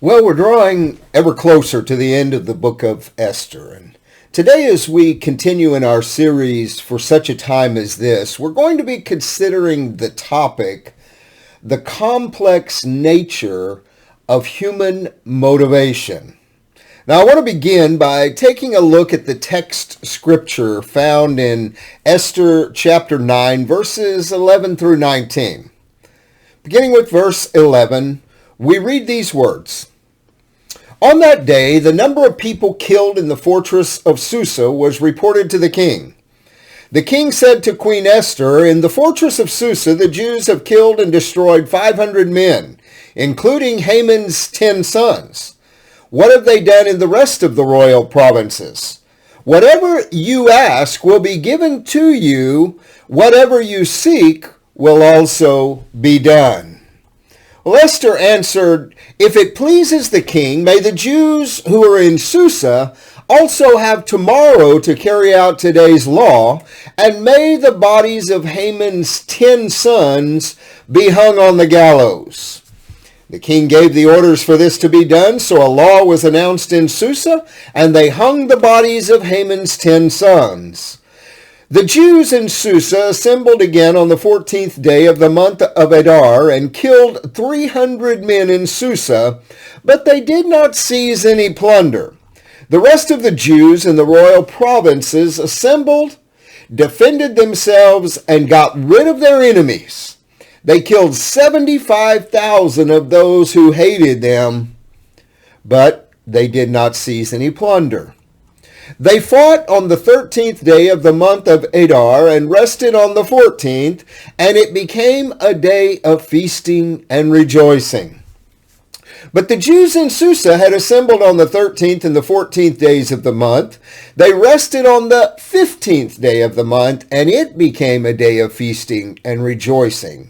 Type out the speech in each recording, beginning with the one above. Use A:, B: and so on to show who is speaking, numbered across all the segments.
A: Well, we're drawing ever closer to the end of the book of Esther. And today, as we continue in our series for such a time as this, we're going to be considering the topic, the complex nature of human motivation. Now, I want to begin by taking a look at the text scripture found in Esther chapter 9, verses 11 through 19. Beginning with verse 11, we read these words. On that day, the number of people killed in the fortress of Susa was reported to the king. The king said to Queen Esther, "In the fortress of Susa, the Jews have killed and destroyed 500 men, including Haman's 10 sons. What have they done in the rest of the royal provinces? Whatever you ask will be given to you. Whatever you seek will also be done." Well, Esther answered, "If it pleases the king, may the Jews who are in Susa also have tomorrow to carry out today's law, and may the bodies of Haman's 10 sons be hung on the gallows." The king gave the orders for this to be done, so a law was announced in Susa, and they hung the bodies of Haman's 10 sons. The Jews in Susa assembled again on the 14th day of the month of Adar and killed 300 men in Susa, but they did not seize any plunder. The rest of the Jews in the royal provinces assembled, defended themselves, and got rid of their enemies. They killed 75,000 of those who hated them, but they did not seize any plunder. They fought on the 13th day of the month of Adar and rested on the 14th, and it became a day of feasting and rejoicing. But the Jews in Susa had assembled on the 13th and the 14th days of the month. They rested on the 15th day of the month, and it became a day of feasting and rejoicing.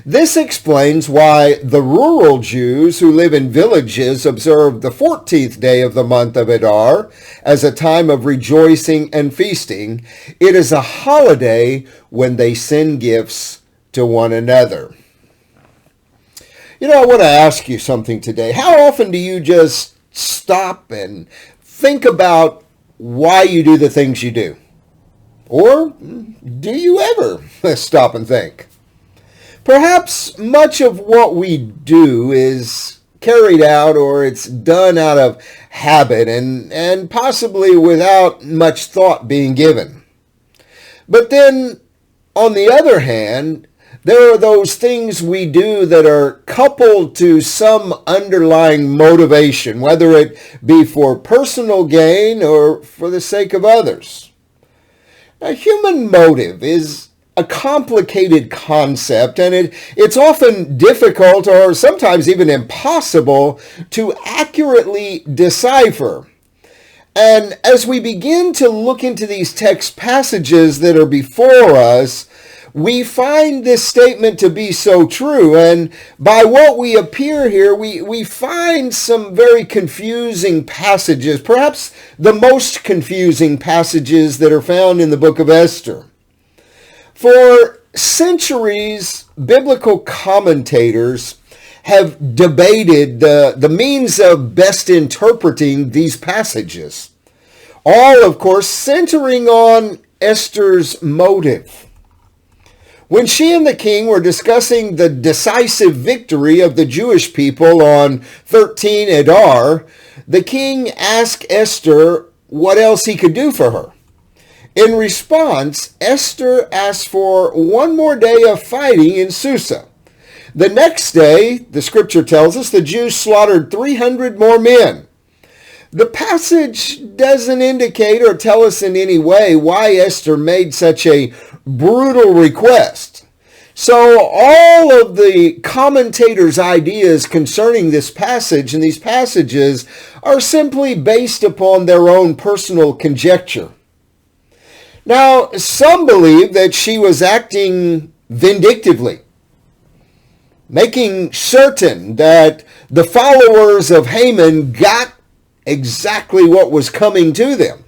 A: This explains why the rural Jews who live in villages observe the 14th day of the month of Adar as a time of rejoicing and feasting. It is a holiday when they send gifts to one another. I want to ask you something today. How often do you just stop and think about why you do the things you do? Or do you ever stop and think? Perhaps much of what we do is carried out or it's done out of habit and possibly without much thought being given. But then, on the other hand, there are those things we do that are coupled to some underlying motivation, whether it be for personal gain or for the sake of others. A human motive is a complicated concept, and it's often difficult or sometimes even impossible to accurately decipher. And as we begin to look into these text passages that are before us, we find this statement to be so true. And by what we appear here, we find some very confusing passages, perhaps the most confusing passages that are found in the book of Esther. For centuries, biblical commentators have debated the means of best interpreting these passages, all, of course, centering on Esther's motive. When she and the king were discussing the decisive victory of the Jewish people on 13 Adar, the king asked Esther what else he could do for her. In response, Esther asked for one more day of fighting in Susa. The next day, the scripture tells us, the Jews slaughtered 300 more men. The passage doesn't indicate or tell us in any way why Esther made such a brutal request. So all of the commentators' ideas concerning this passage and these passages are simply based upon their own personal conjecture. Now, some believe that she was acting vindictively, making certain that the followers of Haman got exactly what was coming to them.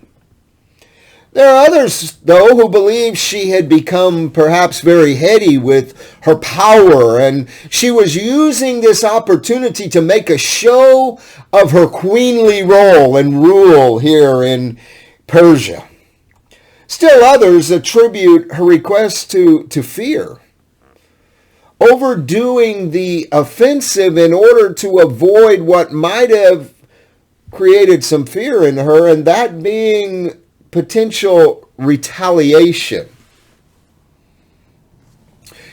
A: There are others, though, who believe she had become perhaps very heady with her power, and she was using this opportunity to make a show of her queenly role and rule here in Persia. Still others attribute her request to fear, overdoing the offensive in order to avoid what might have created some fear in her, and that being potential retaliation.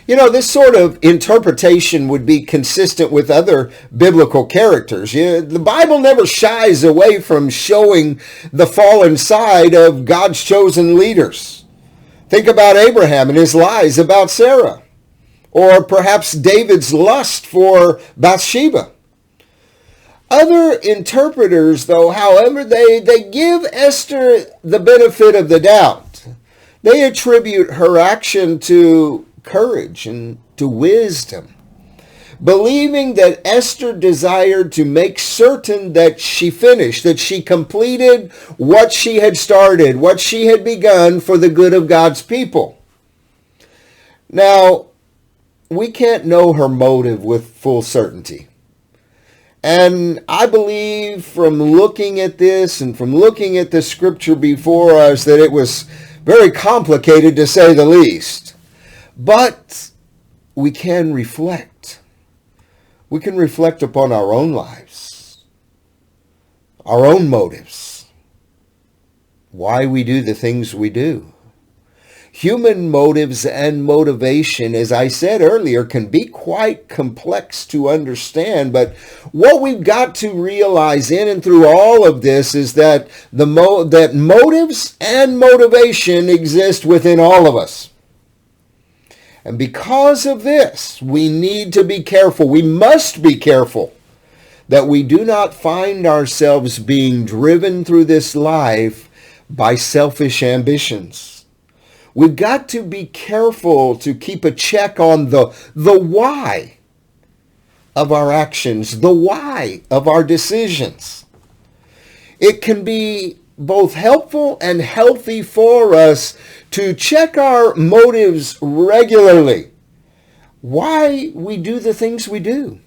A: This sort of interpretation would be consistent with other biblical characters. The Bible never shies away from showing the fallen side of God's chosen leaders. Think about Abraham and his lies about Sarah, or perhaps David's lust for Bathsheba. Other interpreters, though, however, they give Esther the benefit of the doubt. They attribute her action to courage and to wisdom, believing that Esther desired to make certain that she finished, that she completed what she had started, what she had begun for the good of God's people. Now, we can't know her motive with full certainty. And I believe from looking at this and from looking at the scripture before us that it was very complicated, to say the least. But we can reflect. We can reflect upon our own lives, our own motives, why we do the things we do. Human motives and motivation, as I said earlier, can be quite complex to understand, but what we've got to realize in and through all of this is that that motives and motivation exist within all of us. And because of this, we need to be careful. We must be careful that we do not find ourselves being driven through this life by selfish ambitions. We've got to be careful to keep a check on the why of our actions, the why of our decisions. It can be both helpful and healthy for us to check our motives regularly, why we do the things we do.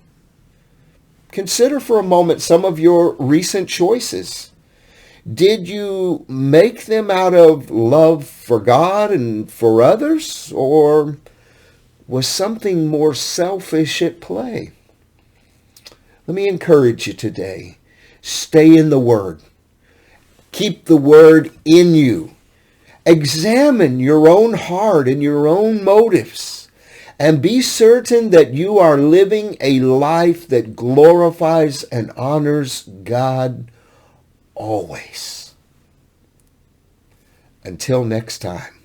A: Consider for a moment some of your recent choices. Did you make them out of love for God and for others, or was something more selfish at play? Let me encourage you today. Stay in the Word. Keep the Word in you. Examine your own heart and your own motives, and be certain that you are living a life that glorifies and honors God always. Until next time.